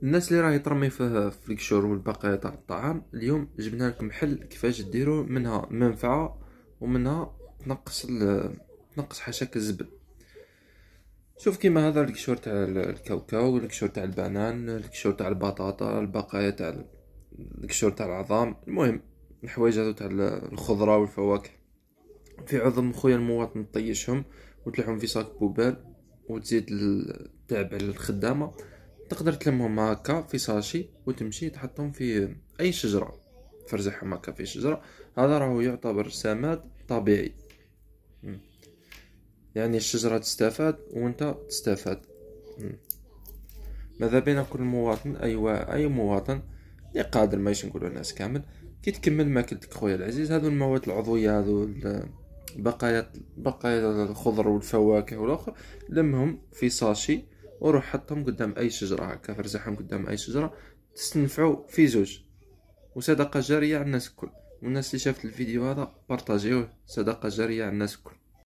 الناس اللي راهي ترمي في القشور والبقايا تاع الطعام، اليوم جبنا لكم حل كيفاش ديروا منها منفعه ومنها تنقص حاشاك الزبل. شوف كيما هذا القشور تاع الكاوكاو، القشور تاع البنان، القشور تاع البطاطا، البقايا تاع القشور تاع العظام، المهم الحوايج هذو تاع الخضره والفواكه. في عظم خويا المواطن طيشهم وتلحهم في صاك بوبال وتزيد التعب على الخدامه. تقدر تلمهم هكا في ساشي وتمشي تحطهم في اي شجره، فرزعهم هكا في شجره. هذا راهو يعتبر سماد طبيعي، يعني الشجره تستفاد وانت تستفاد. ماذا بين كل مواطن، اي مواطن اللي قادر، ماشي نقولوا الناس كامل، كي تكمل ماكلتك خويا العزيز، هذو المواد العضويه، هذو بقايا الخضر والفواكه والاخر، لمهم في ساشي وروح حطهم قدام اي شجره هكا، فرزعهم قدام اي شجره، تستنفعوا في زوج، وصدقه جاريه على الناس الكل. والناس اللي شافت الفيديو هذا بارطاجيوه، صدقه جاريه على الناس الكل.